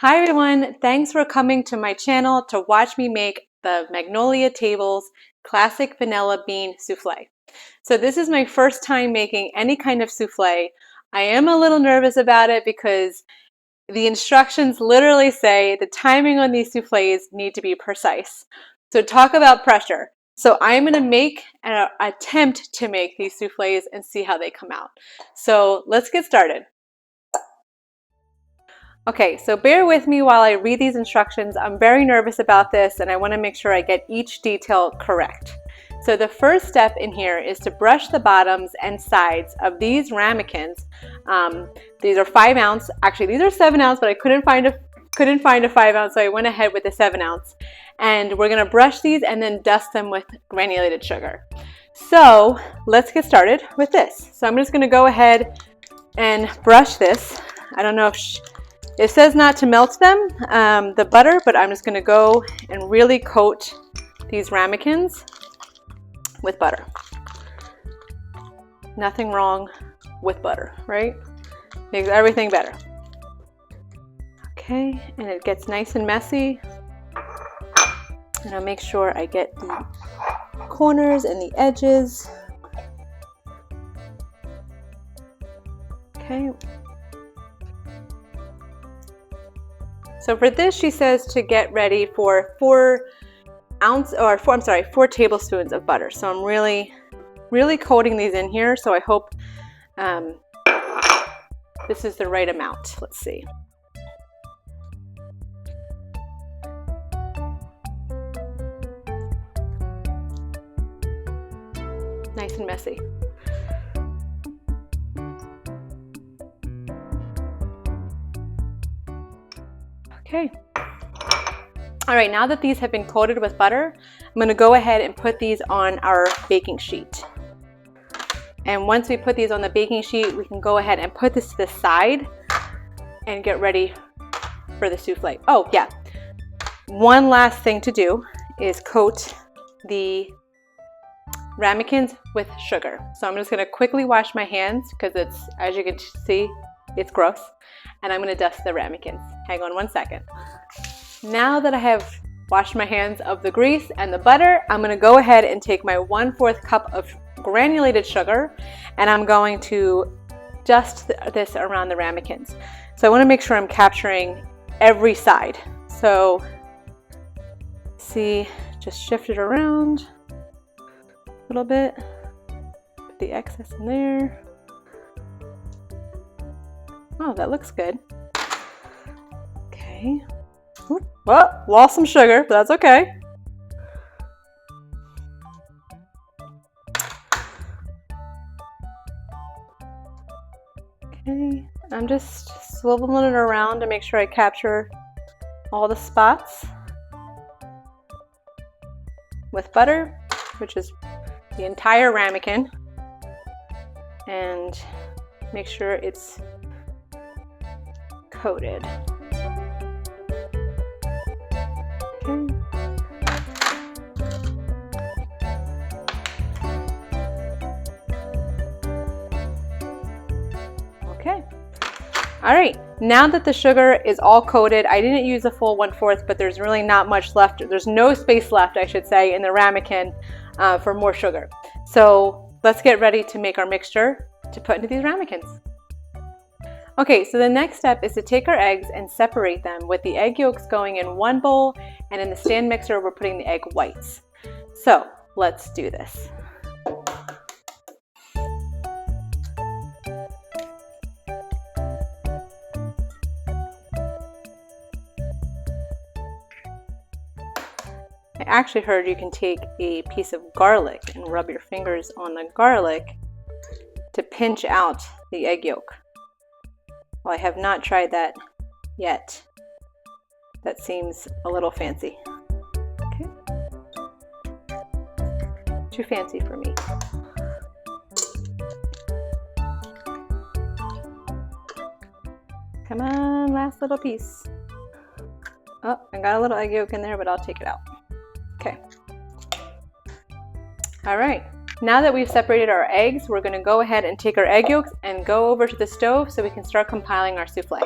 Hi everyone, thanks for coming to my channel to watch me make the Magnolia Tables Classic Vanilla Bean Soufflé. So this is my first time making any kind of soufflé. I am a little nervous about it because the instructions literally say the timing on these soufflés need to be precise. So talk about pressure. So I'm going to make an attempt to make these soufflés and see how they come out. So let's get started. Okay, so bear with me while I read these instructions. I'm very nervous about this and I want to make sure I get each detail correct. So the first step in here is to brush the bottoms and sides of these ramekins. These are 5 ounce, actually these are 7 ounce, but I couldn't find a 5 ounce, so I went ahead with the 7 ounce. And we're gonna brush these and then dust them with granulated sugar. So let's get started with this. So I'm just gonna go ahead and brush this. I don't know if it says not to melt them, the butter, but I'm just going to go and really coat these ramekins with butter. Nothing wrong with butter, right? Makes everything better. Okay, and it gets nice and messy. And I'll make sure I get the corners and the edges. Okay. So for this, she says to get ready for 4 tablespoons of butter. So I'm really coating these in here. So I hope this is the right amount. Let's see. Nice and messy. Okay. All right, now that these have been coated with butter, I'm going to go ahead and put these on our baking sheet. And once we put these on the baking sheet, we can go ahead and put this to the side and get ready for the souffle. Oh yeah, one last thing to do is coat the ramekins with sugar. So I'm just going to quickly wash my hands because it's, as you can see, it's gross. And I'm going to dust the ramekins. Hang on one second. Now that I have washed my hands of the grease and the butter, I'm going to go ahead and take my 1/4 cup of granulated sugar and I'm going to dust this around the ramekins. So I want to make sure I'm capturing every side. So see, just shift it around a little bit, put the excess in there. Oh, that looks good. Okay. Well, lost some sugar, but that's okay. Okay, I'm just swiveling it around to make sure I capture all the spots with butter, which is the entire ramekin, and make sure it's coated. Okay. Okay. All right. Now that the sugar is all coated, I didn't use a full 1/4, but there's really not much left. There's no space left, I should say, in the ramekin for more sugar. So let's get ready to make our mixture to put into these ramekins. Okay, so the next step is to take our eggs and separate them with the egg yolks going in one bowl, and in the stand mixer we're putting the egg whites. So let's do this. I actually heard you can take a piece of garlic and rub your fingers on the garlic to pinch out the egg yolk. Well, I have not tried that yet. That seems a little fancy. Okay. Too fancy for me. Come on, last little piece. Oh, I got a little egg yolk in there, but I'll take it out. Okay. All right. Now that we've separated our eggs, we're going to go ahead and take our egg yolks and go over to the stove so we can start compiling our souffle.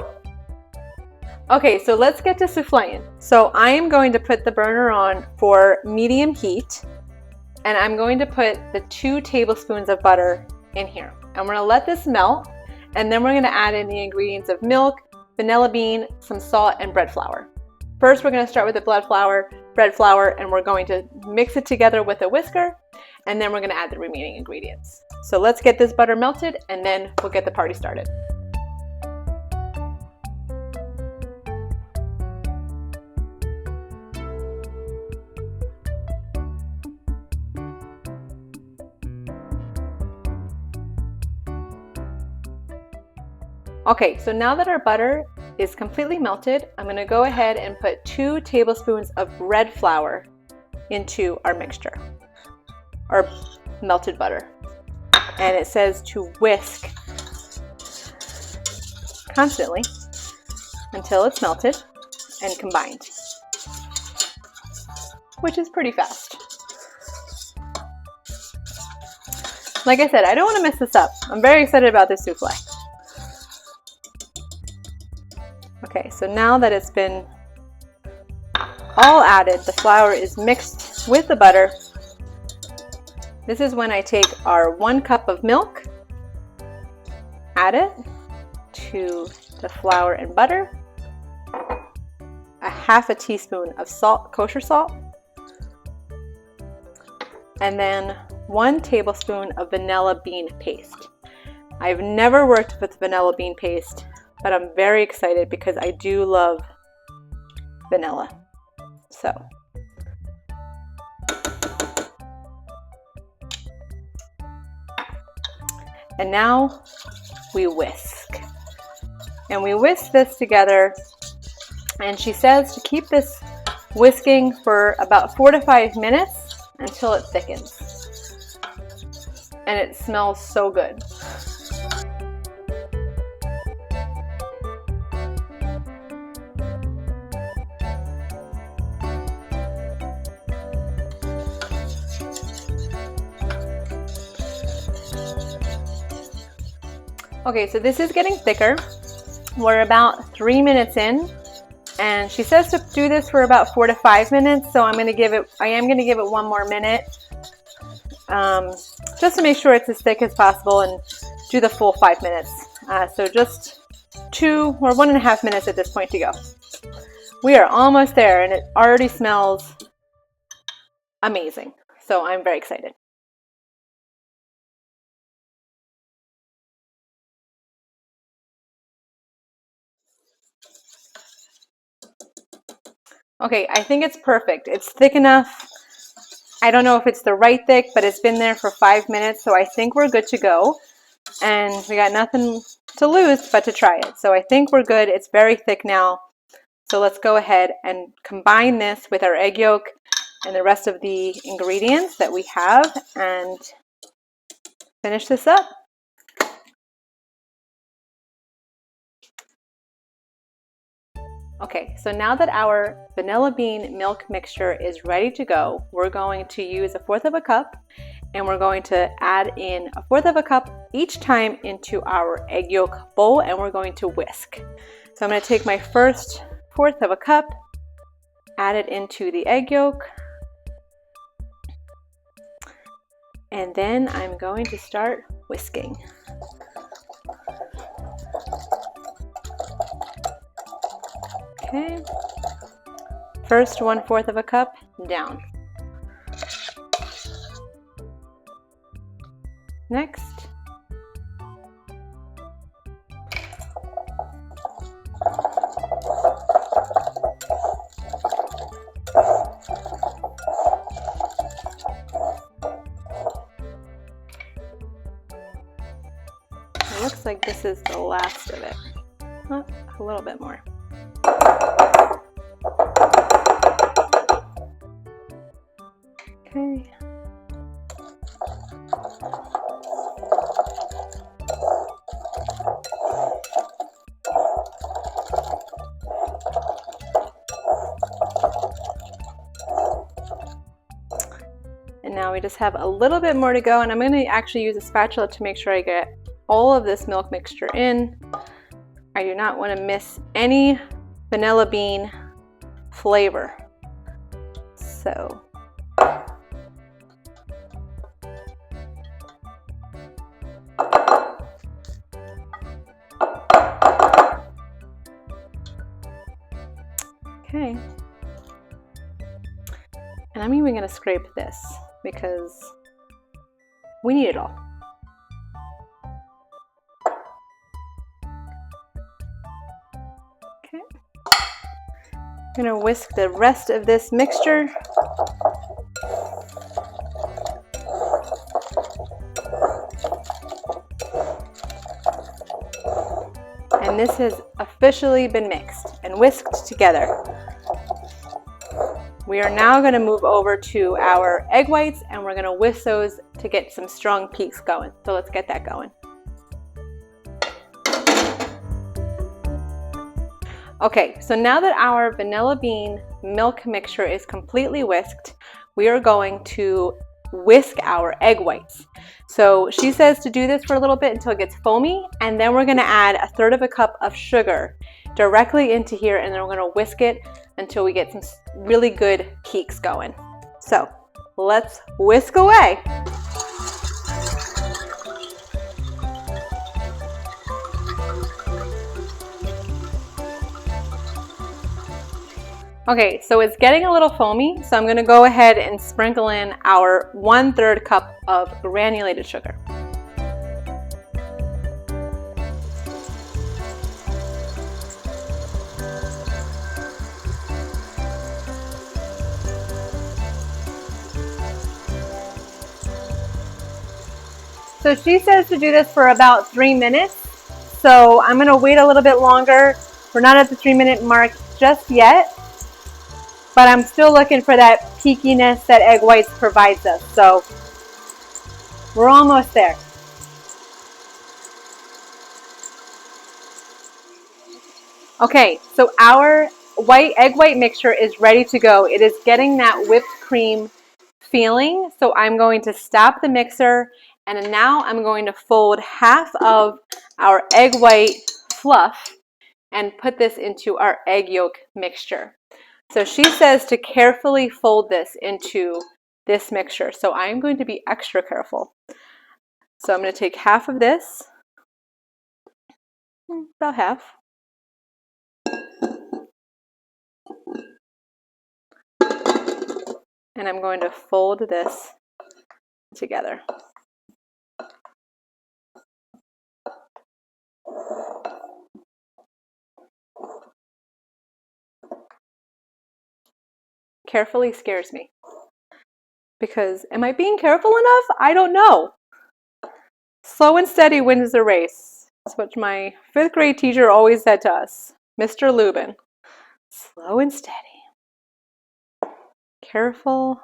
Okay, so let's get to souffléing. So I am going to put the burner on for medium heat, and I'm going to put the 2 tablespoons of butter in here. And we're gonna let this melt, and then we're gonna add in the ingredients of milk, vanilla bean, some salt, and bread flour. First, we're gonna start with the bread flour, and we're going to mix it together with a whisker, and then we're gonna add the remaining ingredients. So let's get this butter melted, and then we'll get the party started. Okay, so now that our butter is completely melted, I'm going to go ahead and put 2 tablespoons of bread flour into our mixture, our melted butter. And it says to whisk constantly until it's melted and combined, which is pretty fast. Like I said, I don't want to mess this up. I'm very excited about this souffle. Okay, so now that it's been all added, the flour is mixed with the butter. This is when I take our 1 cup of milk, add it to the flour and butter, a half a teaspoon of salt, kosher salt, and then 1 tablespoon of vanilla bean paste. I've never worked with vanilla bean paste, but I'm very excited because I do love vanilla. So, and now we whisk. And we whisk this together, and she says to keep this whisking for about 4 to 5 minutes until it thickens. And it smells so good. Okay, so this is getting thicker. We're about 3 minutes in, and she says to do this for about 4 to 5 minutes. So I am going to give it 1 more minute, just to make sure it's as thick as possible, and do the full 5 minutes. So just 2 or 1.5 minutes at this point to go. We are almost there, and it already smells amazing. So I'm very excited. Okay, I think it's perfect. It's thick enough. I don't know if it's the right thick, but it's been there for 5 minutes, so I think we're good to go. And we got nothing to lose but to try it. So I think we're good. It's very thick now. So let's go ahead and combine this with our egg yolk and the rest of the ingredients that we have and finish this up. Okay, so now that our vanilla bean milk mixture is ready to go, we're going to use 1/4 cup, and we're going to add in 1/4 cup each time into our egg yolk bowl, and we're going to whisk. So I'm going to take my first 1/4 cup, add it into the egg yolk, and then I'm going to start whisking. Okay, first 1/4 cup down. Next. It looks like this is the last of it. Oh, a little bit more. Okay. And now we just have a little bit more to go, and I'm going to actually use a spatula to make sure I get all of this milk mixture in. I do not want to miss any vanilla bean flavor. So okay. And I'm even going to scrape this because we need it all. Okay. I'm going to whisk the rest of this mixture. And this has officially been mixed and whisked together. We are now going to move over to our egg whites and we're going to whisk those to get some strong peaks going. So let's get that going. Okay, so now that our vanilla bean milk mixture is completely whisked, we are going to whisk our egg whites. So she says to do this for a little bit until it gets foamy, and then we're going to add 1/3 cup of sugar directly into here, and then we're going to whisk it until we get some really good peaks going. So let's whisk away. Okay, so it's getting a little foamy, so I'm going to go ahead and sprinkle in our 1/3 cup of granulated sugar. So she says to do this for about 3 minutes, so I'm going to wait a little bit longer. We're not at the 3-minute mark just yet, but I'm still looking for that peakiness that egg whites provides us. So we're almost there. Okay, so our egg white mixture is ready to go. It is getting that whipped cream feeling. So I'm going to stop the mixer, and now I'm going to fold half of our egg white fluff and put this into our egg yolk mixture. So she says to carefully fold this into this mixture. So I'm going to be extra careful. So I'm going to take half of this, about half. And I'm going to fold this together. Carefully scares me. Because am I being careful enough? I don't know. Slow and steady wins the race. That's what my 5th grade teacher always said to us. Mr. Lubin. Slow and steady. Careful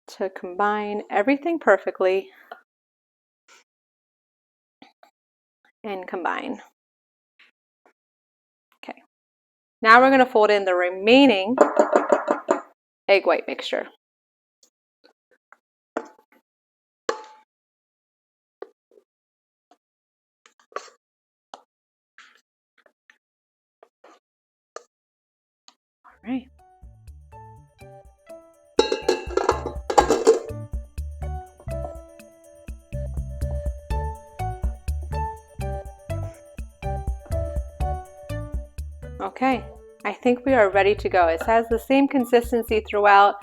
to combine everything perfectly and combine. Okay. Now we're going to fold in the remaining egg white mixture. All right. Okay, I think we are ready to go. It has the same consistency throughout.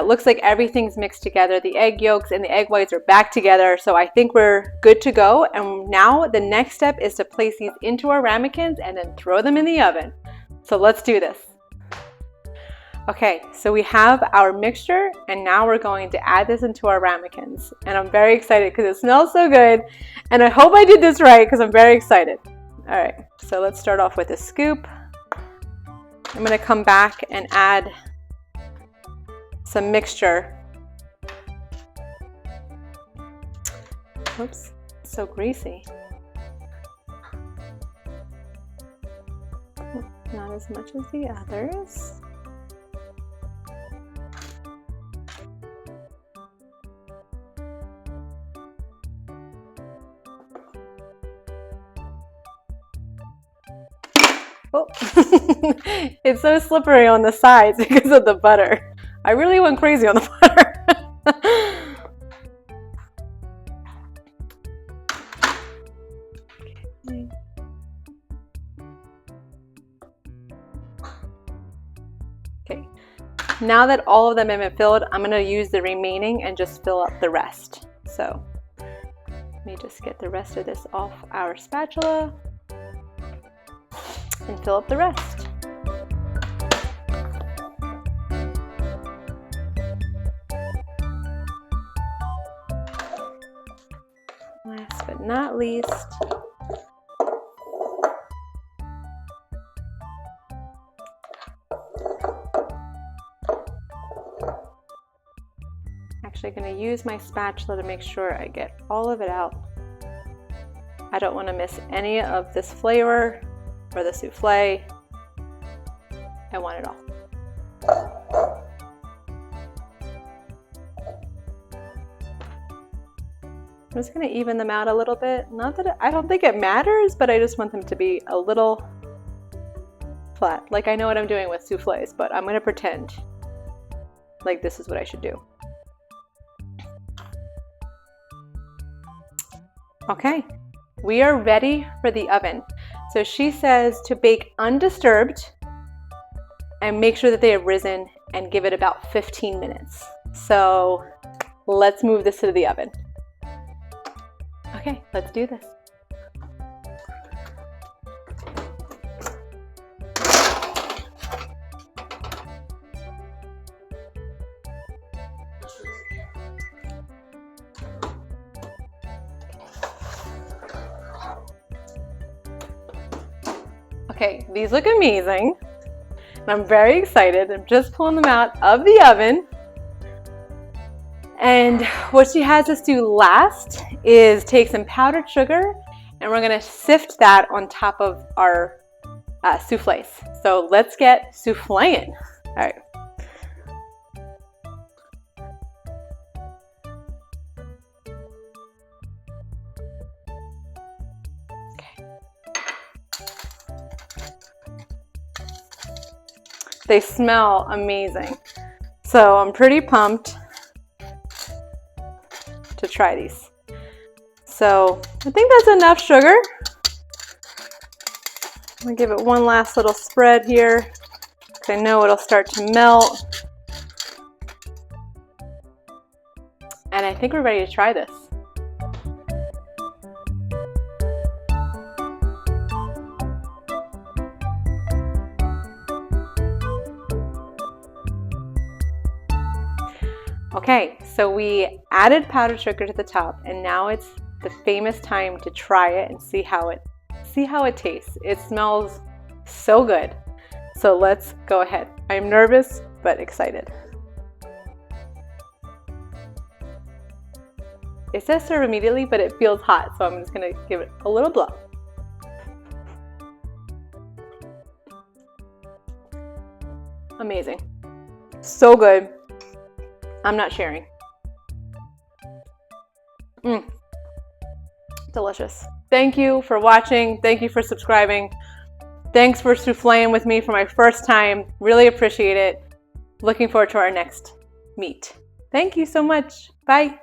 Looks like everything's mixed together. The egg yolks and the egg whites are back together, so I think we're good to go. And now the next step is to place these into our ramekins and then throw them in the oven. So let's do this. Okay, so we have our mixture, and now we're going to add this into our ramekins. And I'm very excited because it smells so good, and I hope I did this right because I'm very excited. All right, so let's start off with a scoop. I'm going to come back and add some mixture. Oops, it's so greasy. Not as much as the others. Oh. It's so slippery on the sides because of the butter. I really went crazy on the butter. Okay, now that all of them have been filled, I'm going to use the remaining and just fill up the rest. So let me just get the rest of this off our spatula and fill up the rest. Last but not least, actually going to use my spatula to make sure I get all of it out. I don't want to miss any of this flavor or the souffle. I want it all. I'm just going to even them out a little bit. Not that I don't think it matters, but I just want them to be a little flat. Like I know what I'm doing with soufflés, but I'm going to pretend like this is what I should do. Okay, we are ready for the oven. So she says to bake undisturbed and make sure that they have risen and give it about 15 minutes. So let's move this to the oven. Okay, let's do this. Okay, these look amazing. And I'm very excited. I'm just pulling them out of the oven. And what she has us do last is take some powdered sugar and we're going to sift that on top of our soufflés. So let's get souffléing. All right. Okay. They smell amazing. So I'm pretty pumped to try these. So I think that's enough sugar. I'm gonna give it one last little spread here because I know it'll start to melt. And I think we're ready to try this. Okay, so we added powdered sugar to the top, and now it's the famous time to try it and see how it tastes. It smells so good. So let's go ahead. I'm nervous but excited. It says serve immediately, but it feels hot, so I'm just gonna give it a little blow. Amazing. So good. I'm not sharing. Delicious. Thank you for watching. Thank you for subscribing. Thanks for souffléing with me for my first time. Really appreciate it. Looking forward to our next meet. Thank you so much. Bye.